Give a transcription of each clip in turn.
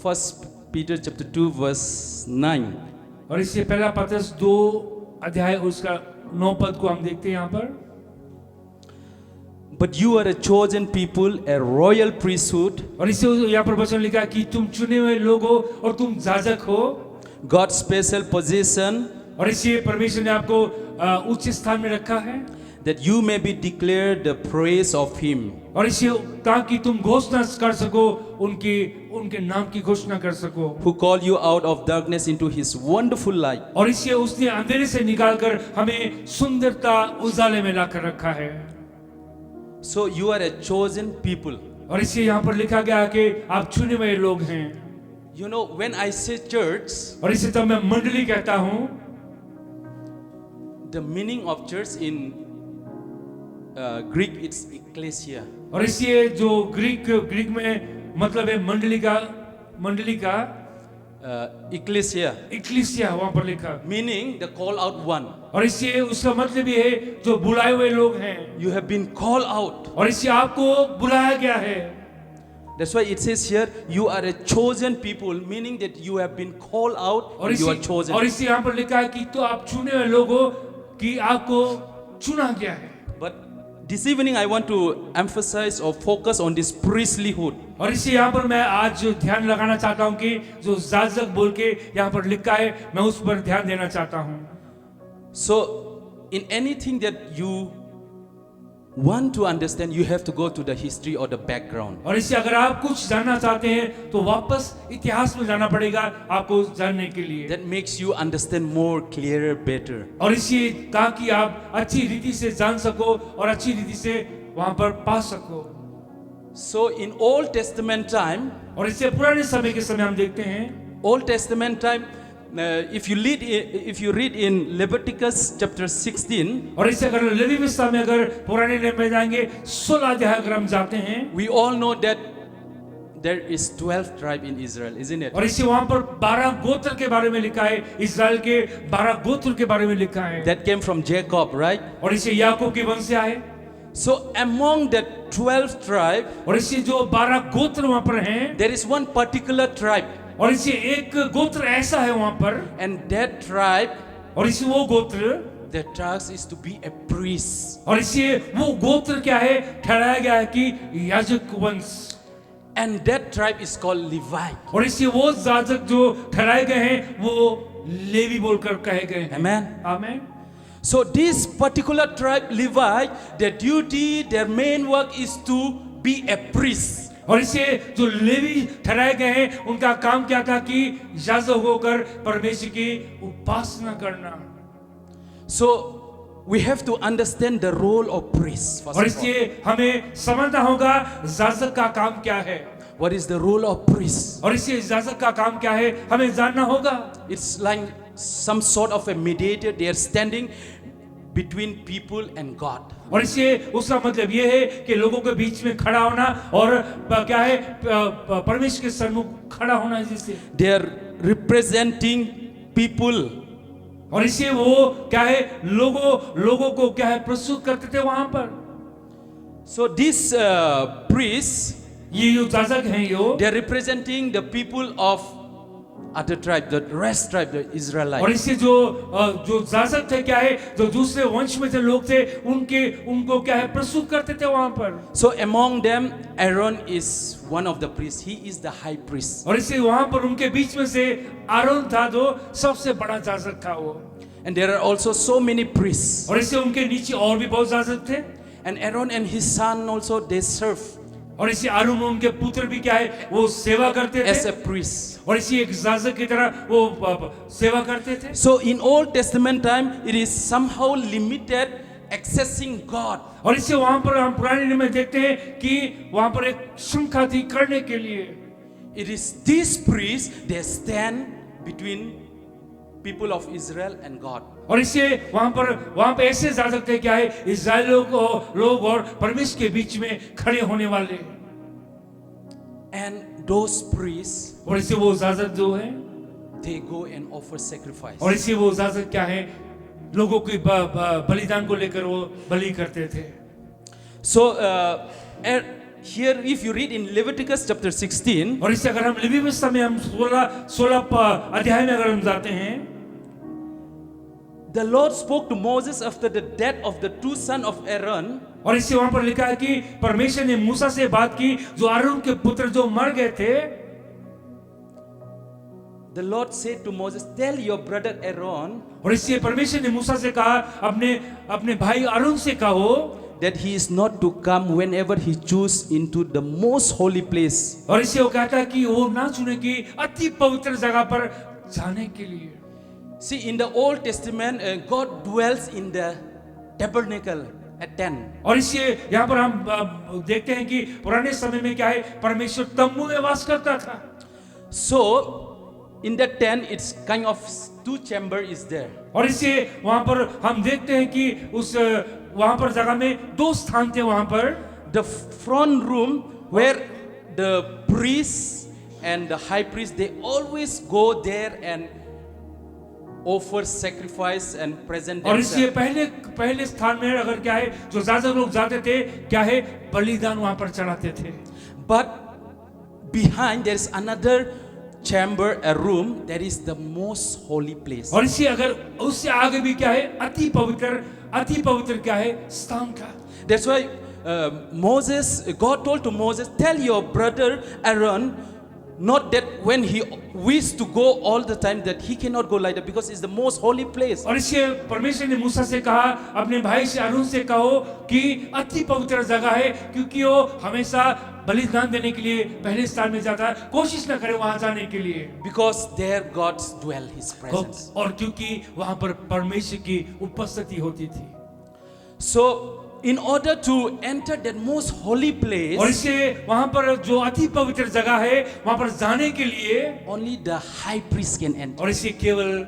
1 Peter chapter 2 verse 9. और इससे पहला पत्रस 2 अध्याय उसका 9 पद को हम देखते हैं यहाँ पर। But you are a chosen people, a royal priesthood, और इससे यहाँ पर वचन लिखा है कि तुम चुने हुए लोग हो और तुम याजक हो। God's special possession, और इसलिए परमेश्वर ने आपको उच्च स्थान में रखा है, that you may be declared the praise of Him. और इसलिए ताकि तुम घोषणा कर सको उनके नाम की घोषणा कर सको, Who called you out of darkness into His wonderful light. और इसलिए उसने अंधेरे से निकालकर हमें सुंदरता उजाले में लाकर रखा है। So you are a chosen people. और इसलिए यहाँ पर लिखा गया है कि आप चुने हुए लोग हैं। You know, when I say church, और इसे तो मैं मंडली कहता हूँ। the meaning of church in Greek it's ecclesia. और इसलिए जो ग्रीक में मतलब है मंडली का Ecclesia, इक्लेसिया वहां पर लिखा, meaning the call out one. और इसलिए उसका मतलब ये है जो बुलाए हुए लोग हैं। You have been called out. और इसलिए आपको बुलाया गया है। That's why it says here, you are a chosen people, meaning that you have been called out और and you are इसी chosen. और इसी यहाँ पर लिखा है कि तो आप चुने हुए लोग हो, कि आपको चुना गया है। But this evening I want to emphasize or focus on this priestlyhood. और इसी यहाँ पर मैं आज जो ध्यान लगाना चाहता हूँ कि जो याजक बोल के यहाँ पर लिखा है, मैं उस पर ध्यान देना चाहता हूँ। So in anything that you want to understand, you have to go to the history or the background. और इससे अगर आप कुछ जानना चाहते हैं तो वापस इतिहास में जाना पड़ेगा आपको जानने के लिए। That makes you understand more clearer, better. और इसलिए ताकि आप अच्छी रीति से जान सको और अच्छी रीति से वहां पर पा सको। So in Old Testament time, और इससे पुराने समय के समय हम देखते हैं, Old Testament time, if you read in Leviticus chapter 16, और इससे अगर लेवी व्यवस्था में अगर पुराने नियम में जाएंगे 16 अध्याय अगर हम जाते हैं, we all know that there is 12 tribe in Israel, isn't it? और इससे वहां पर 12 गोत्र के बारे में लिखा है, इस्राएल के 12 गोत्र के बारे में लिखा है। That came from Jacob, right? और इससे याकूब के वंश से आए। So among that 12 tribe, और इससे जो 12 गोत्र वहां पर हैं, there is one particular tribe, और इससे एक गोत्र ऐसा है वहां पर, and that tribe, और इससे वो गोत्र, their task is to be a priest. और इससे वो गोत्र क्या है, ठहराया गया है कि याजक वंश, And that tribe is called Levi. और इससे वो याजक जो ठहराए गए हैं वो लेवी बोलकर कहे गए हैं। Amen. आमीन। So this particular tribe, Levi, their duty, their main work is to be a priest. और इससे जो लेवी ठहराए गए हैं उनका काम क्या था कि याजक होकर परमेश्वर की उपासना करना। So we have to understand the role of priest. First और of all. इसलिए हमें समझना होगा याजक का काम क्या है। What is the role of priest? और इसलिए याजक का काम क्या है हमें जानना होगा। It's like some sort of a mediator. They are standing between people and God. और इससे उसका मतलब ये है कि लोगों के बीच में खड़ा होना और क्या है परमेश्वर के सम्मुख खड़ा होना, जिससे They are representing people. और इससे वो क्या है लोगों को क्या है प्रस्तुत करते थे वहां पर। So these priests, ये जो याजक हैं they are representing the people of other tribe, the rest tribe, the और Israelites. इससे जो याजक थे क्या है जो दूसरे वंश में थे लोग थे उनको क्या है प्रस्तुत करते थे वहां पर। So among them, Aaron is one of the priests. He is the high priest. और इससे वहां पर उनके बीच में से आरोन था जो सबसे बड़ा याजक था वो। And there are also so many priests. और इससे उनके नीचे और भी बहुत याजक थे। And Aaron and his son also, they serve और इसी आरोन उनके पुत्र भी क्या है वो सेवा करते as थे a priest. और इसी एक याजक की तरह वो सेवा करते थे। So in Old Testament time, it is somehow limited accessing God. और इससे वहां पर हम पुराने नियम में देखते हैं कि वहां पर एक श्रृंखला थी करने के लिए। It is these priests, they stand between people of Israel and God. और इससे वहां पर ऐसे याजक थे क्या है इस्राएल लोग और परमेश्वर के बीच में खड़े होने वाले। And those priests, और इससे वो याजक जो है they go and offer sacrifice. और इससे वो याजक क्या है लोगों की बलिदान को लेकर वो बलि करते थे। So here, if you read in Leviticus chapter 16, और इससे अगर हम लेवी व्यवस्था में हम 16 अध्याय में अगर हम जाते हैं, the Lord spoke to Moses after the death of the two sons of Aaron. और इससे वहां पर लिखा है कि परमेश्वर ने मूसा से बात की जो आरोन के पुत्र जो मर गए थे. The Lord said to Moses, tell your brother Aaron और इससे परमेश्वर ने मूसा से कहा, अपने भाई आरोन से कहो that he is not to come whenever he choose into the most holy place. और इससे वो कहता है कि वो ना चुने कि अति पवित्र जगह पर जाने के लिए. See, in the Old Testament, God dwells in the tabernacle at tent. और इससे यहाँ पर हम देखते हैं कि पुराने समय में क्या है, परमेश्वर तंबू में वास करता था. So, in the tent, it's kind of two chamber is there. और इससे वहां पर हम देखते हैं कि उस वहां पर जगह में 2 स्थान थे वहां पर. The front room where the priests and the high priest, they always go there and offer sacrifice and present और इससे themselves. पहले स्थान में अगर क्या है, जो ज्यादा लोग जाते थे, क्या है, बलिदान वहां पर चढ़ाते थे. But behind there is another chamber, a room, that is the most holy place. और इससे अगर उससे आगे भी क्या है, अति पवित्र क्या है, स्थान था. That's why God told to Moses, tell your brother Aaron, not that when he wished to go all the time that he cannot go like that, because it's the most holy place. और इससे परमेश्वर ने मूसा से कहा, अपने भाई से आरोन से कहो कि अति पवित्र जगह है, क्योंकि वो हमेशा बलिदान देने के लिए पहले स्थान में जाता है, कोशिश न करे वहां जाने के लिए. Because there God dwell his presence. और क्योंकि वहां पर परमेश्वर की उपस्थिति होती थी. So in order to enter that most holy place, और इससे वहां पर जो अति पवित्र जगह है, वहां पर जाने के लिए only the high priest can enter. और इससे केवल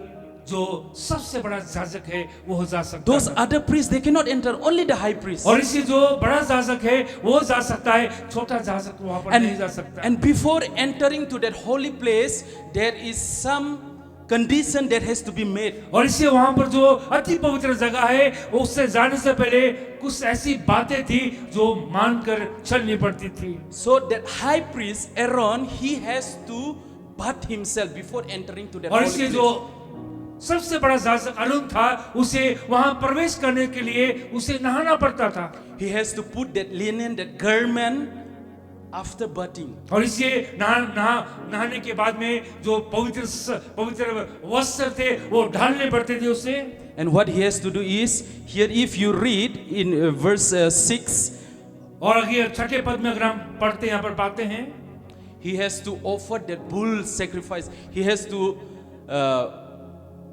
जो सबसे बड़ा याजक है वो जा सकता Those है. other priests, they cannot enter, only the high priest. और इससे जो बड़ा याजक है वो जा सकता है, छोटा याजक वहां पर नहीं जा सकता. And before entering to that holy place, there is some condition that has to be made. और इससे वहां पर जो अति पवित्र जगह है, उससे जाने से पहले कुछ ऐसी बातें थी जो मानकर चलनी पड़ती थी. So that high priest Aaron, he has to bathe himself before entering to that और holy इससे place. जो सबसे बड़ा याजक आरोन था, उसे वहां प्रवेश करने के लिए उसे नहाना पड़ता था. He has to put that linen, that garment after bathing. और इससे नहाने के बाद में जो पवित्र वस्त्र थे वो डालने पड़ते थे उसे. And what he has to do is, here if you read in verse 6, और अगर 6 पद में अगर हम पढ़ते यहाँ पर पाते हैं, he has to offer that bull sacrifice. He has to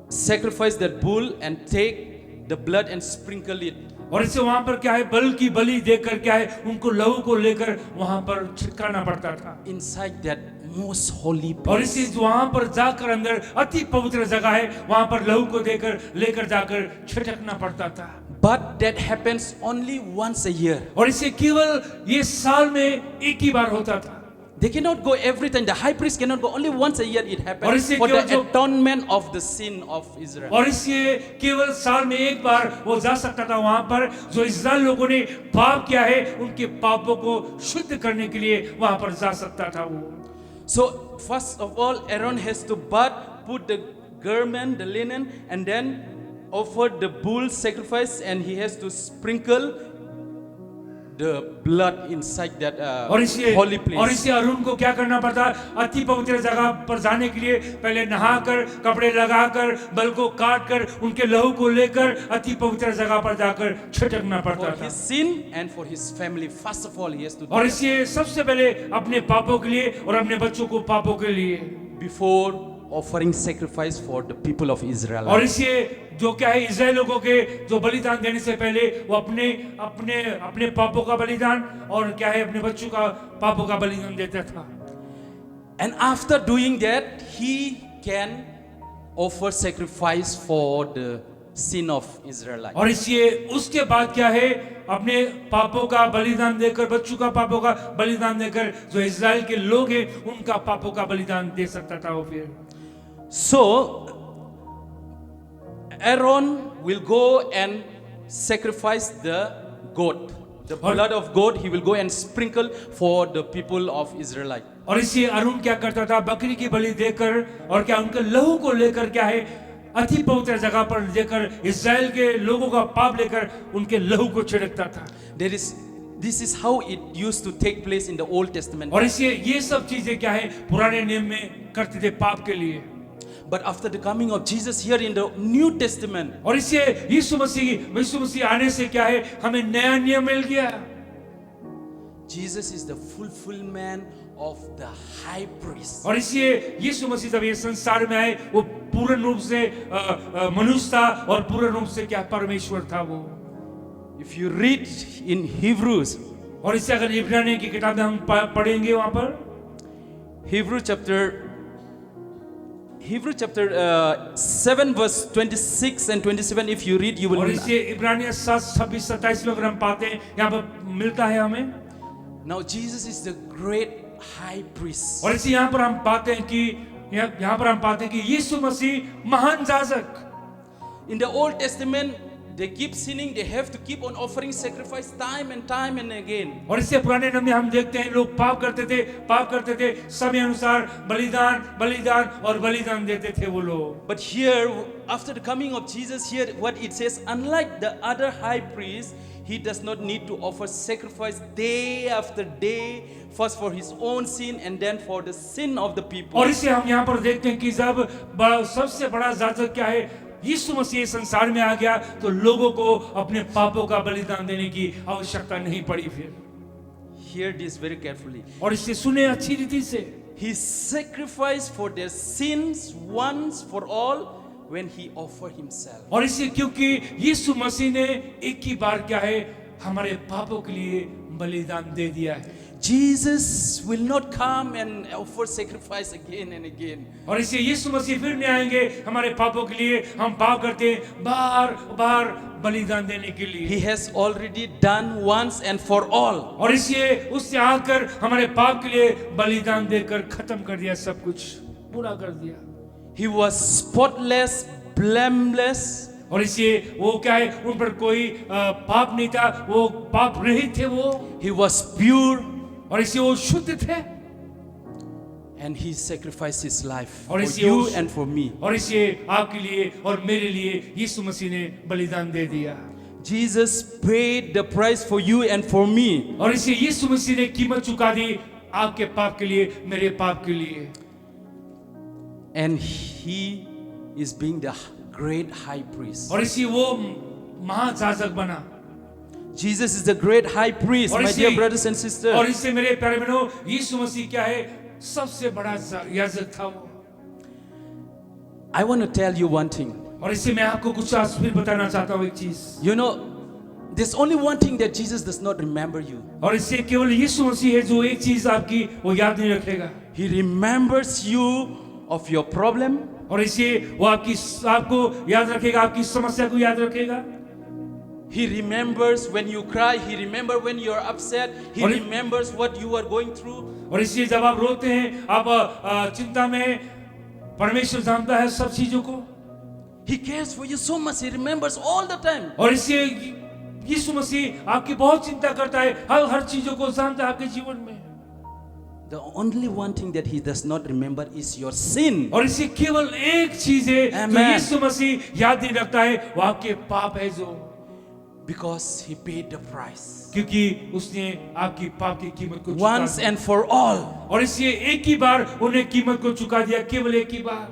sacrifice that bull and take the blood and sprinkle it. और इससे वहां पर क्या है, बल की बलि देकर क्या है, उनको लहू को लेकर वहां पर छिड़काना पड़ता था. Inside that most holy और place. इसी वहां पर जाकर अंदर अति पवित्र जगह है, वहां पर लहू को लेकर जाकर छिड़कना पड़ता था. But that happens only once a year. और इससे केवल ये साल में एक ही बार होता था. They cannot go every time. The high priest cannot go. Only once a year it और happens इससे for the केवल जो- atonement of the sin of Israel. और इससे केवल साल में एक बार वो जा सकता था वहां पर, जो इस्राएल लोगों ने पाप किया है उनके पापों को शुद्ध करने के लिए वहां पर जा सकता था वो. So first of all, Aaron has to put the garment, the linen, and then offer the bull sacrifice, and he has to sprinkle the blood inside that और इसलिए holy और place. इसलिए अरुण को क्या करना पड़ता, अति पवित्र जगह पर जाने के लिए पहले नहाकर, कपड़े लगाकर, बल को काट कर, उनके लहू को लेकर अति पवित्र जगह पर जाकर छिड़कना For पड़ता था. his sin and for his family, first of all, he has to do और that इसलिए सबसे पहले अपने पापों के लिए और अपने बच्चों को पापों के लिए, before offering sacrifice for the people of Israel. और इसलिए जो क्या है, इस्राएल लोगों के जो बलिदान देने से पहले वो अपने पापों का बलिदान और क्या है, अपने बच्चों का पापों का बलिदान देता था. And after doing that, he can offer sacrifice for the sin of Israelites. और इसलिए उसके बाद क्या है, अपने पापों का बलिदान देकर, बच्चों का पापों का बलिदान देकर, जो इस्राएल के लोग हैं उनका पापों का बलिदान दे सकता था वो फिर. So Aaron will go and sacrifice the goat. the blood of goat he will go and sprinkle for the people of Israelite. और इसलिए अरुण क्या करता था, बकरी की बलि देकर और क्या उनके लहू को लेकर क्या है अति पवित्र जगह पर लेकर इस्राएल के लोगों का पाप लेकर उनके लहू को छिड़कता था। This is how it used to take place in the Old Testament. और इसलिए ये सब चीजें क्या है पुराने नियम में करते थे पाप के लिए। But after the coming of Jesus here in the New Testament, और इससे यीशु मसीह आने से क्या है हमें नया नियम मिल गया। Jesus is the fulfillment of the high priest. और इसलिए यीशु मसीह जब ये संसार में आए वो पूर्ण रूप से मनुष्य था और पूर्ण रूप से क्या परमेश्वर था वो। If you read in Hebrews, और इससे अगर इब्रानियों की किताब में हम पढ़ेंगे वहां पर Hebrew chapter 7 verse 26 and 27, if you read you will. और इससे इब्रानियों 7:26-27 में अगर हम पाते हैं यहाँ पर मिलता है हमें। Now Jesus is the great high priest. और इसी यहाँ पर हम पाते हैं कि यीशु मसीह महान याजक। In the Old Testament, they keep sinning. They have to keep on offering sacrifice time and again. और इससे पुराने नियम में हम देखते हैं लोग पाप करते थे समय अनुसार बलिदान देते थे वो लोग। But here, after the coming of Jesus, here what it says, unlike the other high priest, he does not need to offer sacrifice day after day, first for his own sin and then for the sin of the people. और इससे हम यहाँ पर देखते हैं कि जब सबसे बड़ा याजक क्या है यीशु मसीह संसार में आ गया तो लोगों को अपने पापों का बलिदान देने की आवश्यकता नहीं पड़ी फिर। Hear this very carefully. और इसे सुने अच्छी रीति से। He sacrificed for their sins once for all when he offered himself. और इसे क्योंकि यीशु मसीह ने एक ही बार क्या है हमारे पापों के लिए बलिदान दे दिया है। Jesus will not come and offer sacrifice again and again. और इसलिए यीशु मसीह फिर नहीं आएंगे हमारे पापों के लिए हम पाप करते हैं बार बलिदान देने के लिए। He has already done once and for all. और इसलिए उससे आकर हमारे पाप के लिए बलिदान देकर खत्म कर दिया, सब कुछ पूरा कर दिया। He was spotless, blameless. और इसलिए वो क्या है उन पर कोई पाप नहीं था, वो पाप रहित थे वो। He was pure. और इसलिए वो शुद्ध थे। And he sacrificed his life और for you and for me. और इसलिए आपके लिए और मेरे लिए यीशु मसीह ने बलिदान दे दिया। Jesus paid the price for you and for me. और इसलिए यीशु मसीह ने कीमत चुका दी आपके पाप के लिए, मेरे पाप के लिए। And he is being the great high priest. और इसलिए वो महायाजक बना। Jesus is the great high priest, my dear brothers and sisters. और इससे मेरे प्यारे बहनों यीशु मसीह क्या है सबसे बड़ा याजक था वो। I want to tell you one thing. और इससे मैं आपको कुछ आज फिर बताना चाहता हूँ एक चीज। You know, there's only one thing that Jesus does not remember you. और इससे केवल यीशु मसीह है जो एक चीज आपकी वो याद नहीं रखेगा। He remembers you of your problem. और इसलिए वो आपको याद रखेगा, आपकी समस्या को याद रखेगा। He remembers when you cry. He remembers when you are upset. He remembers what you are going through. और इसलिए जब आप रोते हैं, आप चिंता में, परमेश्वर जानता है सब चीजों को। He cares for you so much. He remembers all the time. और इसलिए यीशु मसीह आपकी बहुत चिंता करता है, हर चीजों को जानता है आपके जीवन में। The only one thing that he does not remember is your sin. और इसी केवल एक चीज है जो यीशु मसीह याद नहीं रखता है, वो आपके पाप है जो। Because he paid the price. क्योंकि उसने आपकी पाप की कीमत को चुका Once and for all. और इसलिए एक ही बार उन्हें कीमत को चुका दिया, केवल एक ही बार।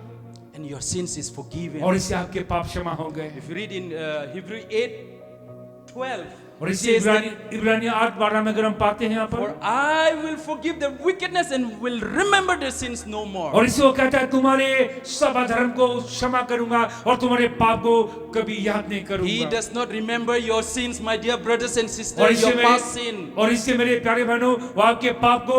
And your sins is forgiven. और इससे आपके पाप क्षमा हो गए। If you read in Hebrew 8:12. और इससे इब्रानियों 8:12 में अगर हम पाते हैं यहाँ पर, For I will forgive their wickedness and will remember their sins no more. और इससे वो कहता है तुम्हारे सब अधर्म को क्षमा करूंगा और तुम्हारे पाप को कभी याद नहीं करूंगा। He does not remember your sins, my dear brothers and sisters, your past sin. और इससे मेरे प्यारे बहनों वो आपके पाप को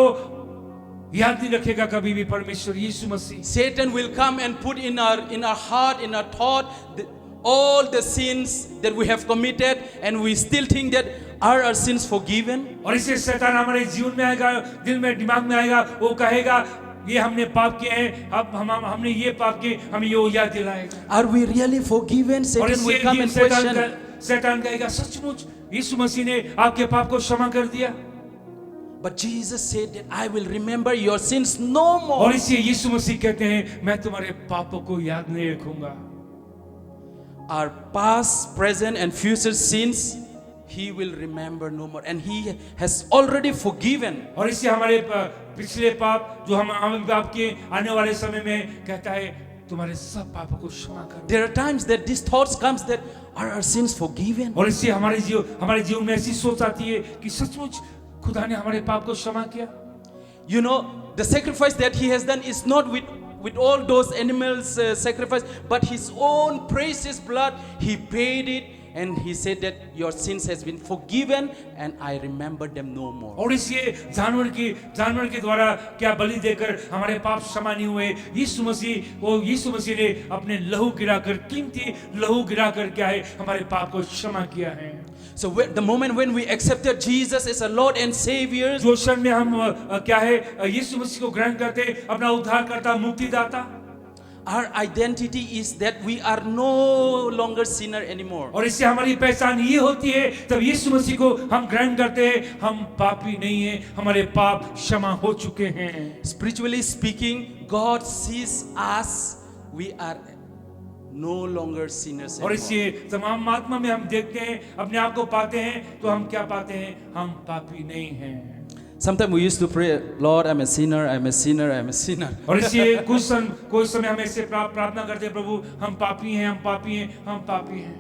याद नहीं रखेगा कभी भी परमेश्वर यीशु मसीह। Satan will come and put in our heart, in our thought, all the sins that we have committed, and we still think that are our sins forgiven. और इससे शैतान हमारे जीवन में आएगा, दिल में, दिमाग में आएगा, वो कहेगा ये हमने पाप किए हैं, अब हमने ये पाप किए, हमें ये याद दिलाएगा। Are we really forgiven? Satan will come and question. शैतान कहेगा सचमुच यीशु मसीह ने आपके पाप को क्षमा कर दिया। But Jesus said that I will remember your sins no more. और इसलिए यीशु मसीह कहते हैं मैं तुम्हारे पापों को याद नहीं रखूंगा। Our past, present and future sins he will remember no more, and he has already forgiven. और इससे हमारे पिछले पाप जो हम पाप किए आने वाले समय में कहता है तुम्हारे सब पापों को क्षमा कर। There are times that these thoughts comes that are our sins forgiven? और इससे हमारे जीवन में ऐसी सोच आती है कि सचमुच खुदा ने हमारे पाप को क्षमा किया। You know, the sacrifice that he has done is not with all those animals sacrifice, but his own precious blood. He paid it, and he said that your sins has been forgiven, and I remember them no more. और इसलिए जानवर के द्वारा क्या बलि देकर हमारे पाप क्षमा नहीं हुए। यीशु मसीह ने अपने लहू गिराकर कीमती लहू गिराकर क्या है हमारे पाप को क्षमा किया है। So the moment when we accepted Jesus as a Lord and Savior, जो क्षण में हम क्या है यीशु मसीह को ग्रहण करते अपना उद्धारकर्ता मुक्तिदाता, our identity is that we are no longer sinner anymore. और इससे हमारी पहचान ये होती है तब यीशु मसीह को हम ग्रहण करते हैं हम पापी नहीं हैं, हमारे पाप क्षमा हो चुके हैं। Spiritually speaking, God sees us, we are no longer sinners और anymore. इससे तमाम आत्मा में हम देखते हैं अपने आप को पाते हैं तो हम क्या पाते हैं हम पापी नहीं हैं। Sometimes we used to pray, Lord, I'm a sinner, I'm a sinner, I'm a sinner. और इसलिए कोई समय हम ऐसे प्रार्थना करते हैं प्रभु हम पापी हैं हम पापी हैं हम पापी हैं।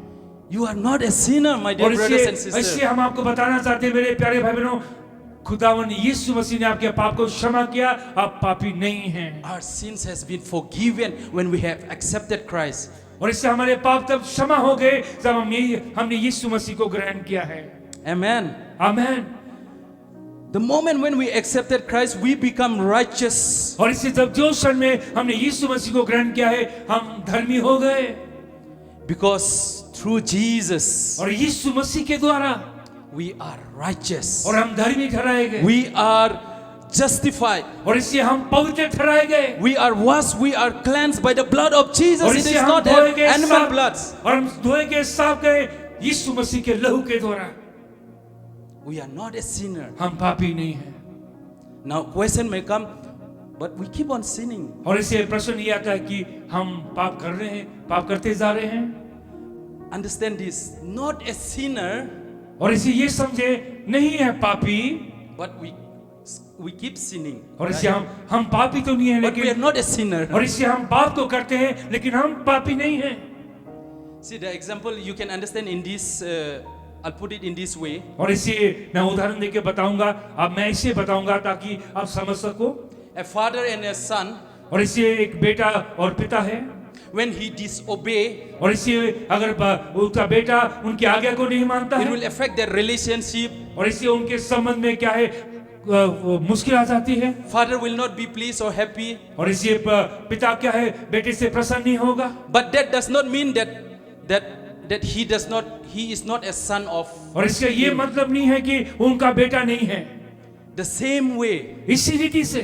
You are not a sinner, my dear और brothers and इसलिए sisters. हम आपको बताना चाहते हैं मेरे प्यारे भाई बहनों खुदावन यीशु मसीह ने आपके पाप को क्षमा किया आप पापी नहीं हैं। Our sins has been forgiven when we have accepted Christ. और इससे हमारे पाप तब क्षमा हो गए जब हमने यीशु मसीह को ग्रहण किया है। Amen. Amen. The moment when we accepted Christ, we become righteous. और इससे जब जो क्षण में हमने यीशु मसीह को ग्रहण किया है हम धर्मी हो गए। Because through Jesus, और यीशु मसीह के द्वारा we are righteous. और हम धर्मी ठहराए गए। We are justified. और इससे हम पवित्र ठहराए गए। We are washed, we are cleansed by the blood of Jesus. और It is इससे हम not धोए गए animal blood. और हम धोए गए साफ गए यीशु मसीह के लहू के द्वारा। We are not a sinner. हम पापी नहीं हैं। Now question may come, but we keep on sinning. और इससे प्रश्न ये आता है कि हम पाप कर रहे हैं पाप करते जा रहे हैं। Understand this, not a sinner, और इसे ये समझे नहीं है पापी but we keep sinning. और इससे हम पापी तो नहीं है But we are लेकिन not a sinner. और इससे हम पाप तो करते हैं लेकिन हम पापी नहीं हैं। See the example you can understand in this. I'll put it in this way. और इसे मैं उदाहरण देके बताऊंगा अब मैं इसे बताऊंगा ताकि आप समझ सको। A father and a son, और इसे एक बेटा और पिता है। when he disobey, और इसे अगर उसका बेटा उनकी आज्ञा को नहीं मानता it है will affect their relationship. और इससे उनके संबंध में क्या है मुश्किल आ जाती है। Father will not be pleased or happy. और इसे पिता क्या है बेटे से प्रसन्न नहीं होगा। But that does not mean that he is not a son of. और इसका ये मतलब नहीं है कि उनका बेटा नहीं है। The same way, इसी रीति से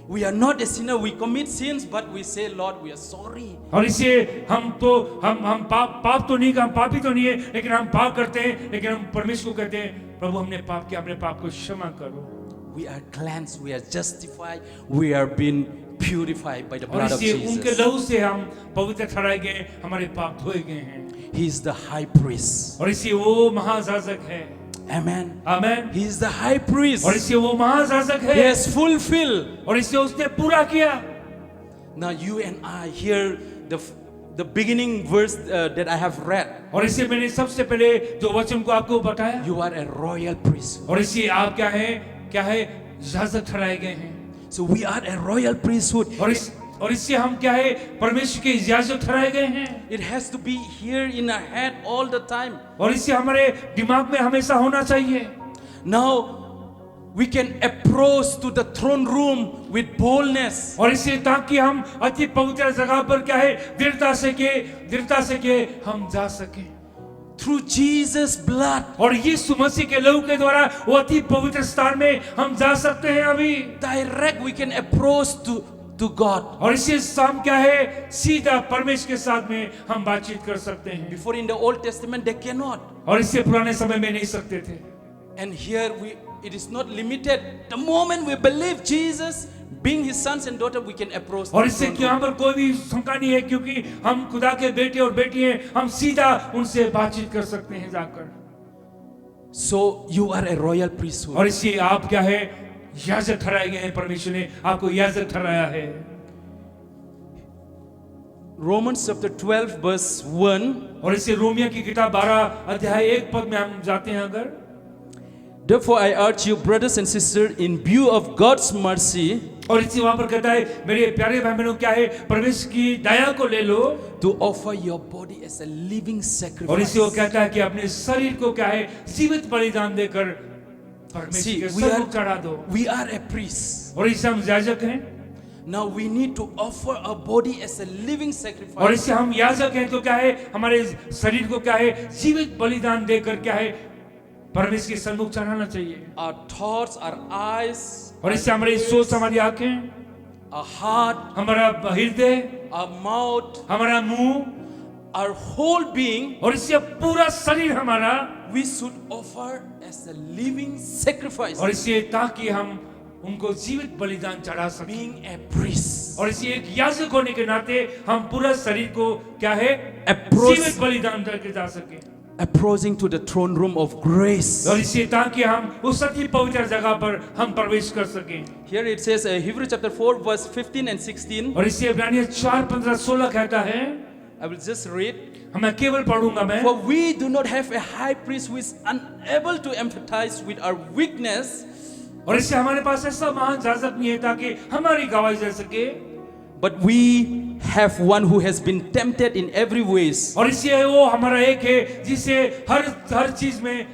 we are not a sinner. We commit sins, but we say, Lord, we are sorry. और इसे हम पाप तो नहीं हम पापी तो नहीं है लेकिन हम पाप करते हैं लेकिन हम परमेश्वर को कहते हैं प्रभु हमने पाप किया अपने पाप को क्षमा करो। We are cleansed, we are justified, we are being purified by the और blood of इससे उनके Jesus. लहू से हम पवित्र ठहराए गए हमारे पाप धोए गए हैं। He is the high priest. और इससे वो महायाजक है। Amen. Amen. He is the high priest. और इससे वो महायाजक He है has fulfilled. और इससे उसने पूरा किया। Now you and I hear the beginning verse that I have read. और इससे मैंने सबसे पहले जो वचन को आपको बताया You are a royal priest. और इससे आप क्या है याजक ठहराए गए हैं। So we are a royal priesthood. और इससे हम क्या है परमेश्वर के याजक ठहराए गए हैं। It has to be here in our head all the time. और इससे हमारे दिमाग में हमेशा होना चाहिए। Now we can approach to the throne room with boldness. और इससे ताकि हम अति पवित्र जगह पर क्या है दृढ़ता से के हम जा सके Through Jesus' blood. और यीशु मसीह के लहू के द्वारा वो अति पवित्र स्थान में हम जा सकते हैं अभी Direct we can approach to God. और इससे हम क्या है सीधा परमेश्वर के साथ में हम बातचीत कर सकते हैं। Before in the Old Testament they cannot. और इससे पुराने समय में नहीं सकते थे। And here it is not limited. The moment we believe Jesus, being his sons and daughter, we can approach. और the इससे throne यहाँ room. पर कोई भी शंका नहीं है, क्योंकि हम खुदा के बेटे और बेटी हैं, हम सीधा उनसे बातचीत कर सकते हैं जाकर। So you are a royal priesthood. और इससे आप क्या है, याजक ठहराए गए हैं। परमेश्वर ने आपको याजक ठहराया है। Romans chapter 12 verse 1. और इससे रोमियो की किताब 12 अध्याय 1 पद में हम जाते हैं। अगर Therefore I urge you, brothers and sisters, in view of God's mercy, और इसी वहां पर कहता है, मेरे प्यारे भाई बहनों, क्या है, परमेश्वर की दया को ले लो, to offer your body as a living और sacrifice. इसी वो कहता है कि अपने शरीर को क्या है, जीवित बलिदान देकर परमेश्वर See, के सम्मुख चढ़ा दो। we are a priest. और इससे हम याजक हैं, Now we need to offer our body as a living और sacrifice. इससे हम याजक हैं, तो क्या है, हमारे शरीर को क्या है, जीवित बलिदान देकर क्या है, परमेश्वर के सम्मुख चढ़ाना चाहिए। Our thoughts, our eyes, और इससे हमारी सोच, हमारी आंखें, our heart, हमारा हृदय, our mouth, हमारा मुंह, our whole being, और इससे पूरा शरीर हमारा, we should offer as a living sacrifice. और इससे ताकि हम उनको जीवित बलिदान चढ़ा सकें। Being a priest, और इसी एक याजक होने के नाते हम पूरा शरीर को क्या है, Approach- जीवित बलिदान करके जा सके। approaching to the throne room of grace. और इससे ताकि हम उस अति पवित्र जगह पर हम प्रवेश कर सकें। Here it says Hebrews chapter 4 verse 15 and 16. और इससे इब्रानियों 4:15-16 कहता है, I will just read. मैं केवल पढ़ूंगा मैं। For we do not have a high priest who is unable to empathize with our weakness, और इससे हमारे पास ऐसा महान याजक नहीं है ताकि हमारी गवाही दे सके, but we have one who has been tempted in every ways, और इससे वो हमारा एक है जिसे हर चीज में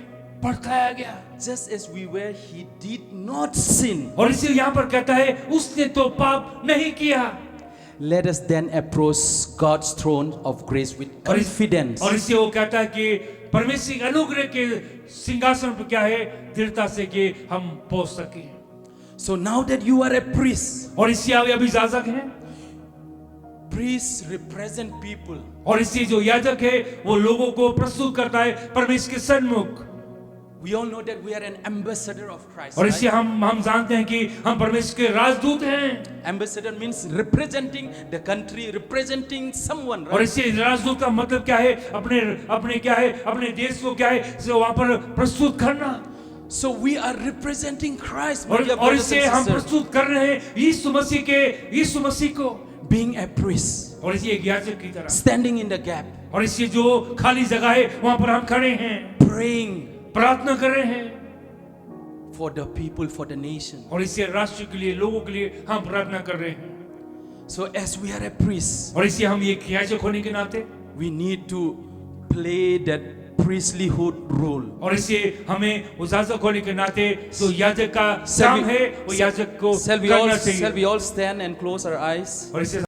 भटकाया गया। just as we were. He did not sin. और इसे यहाँ पर कहता है, उसने तो पाप नहीं किया। Let us then approach God's throne of grace with और confidence. इससे वो कहता है कि परमेश्वर के अनुग्रह के सिंहासन पर क्या है, दृढ़ता से कि हम पहुंच सके। So now that you are a priest, और इससे आप अभी याजक हैं, priests represent people. और इससे जो याजक है वो लोगों को प्रस्तुत करता है परमेश्वर के सन्मुख। We all know that we are an ambassador of Christ. और इससे Right? हम जानते हैं कि हम परमेश्वर के राजदूत हैं। Ambassador means representing the country, representing someone. और Right? इससे राजदूत का मतलब क्या है, अपने क्या है, अपने देश को क्या है, वहां पर प्रस्तुत करना। So we are representing Christ. my dear और brothers इससे and हम sisters. प्रस्तुत कर रहे हैं यीशु मसीह को, Being a priest, और इसी एक याजक की तरह। standing in the gap, और इससे जो खाली जगह है वहां पर हम खड़े हैं, praying प्रार्थना कर रहे हैं, for the people, for the nation. और इससे राष्ट्र के लिए, लोगों के लिए हम प्रार्थना कर रहे हैं। So as we are a priest, और इससे हम एक याजक होने के नाते, we need to play that priestlyhood role. और इससे हमें उस याजक होने के नाते जो याजक का Shall काम we- है वो याजक को Shall we करना all चाहिए। stand and close our eyes? और इससे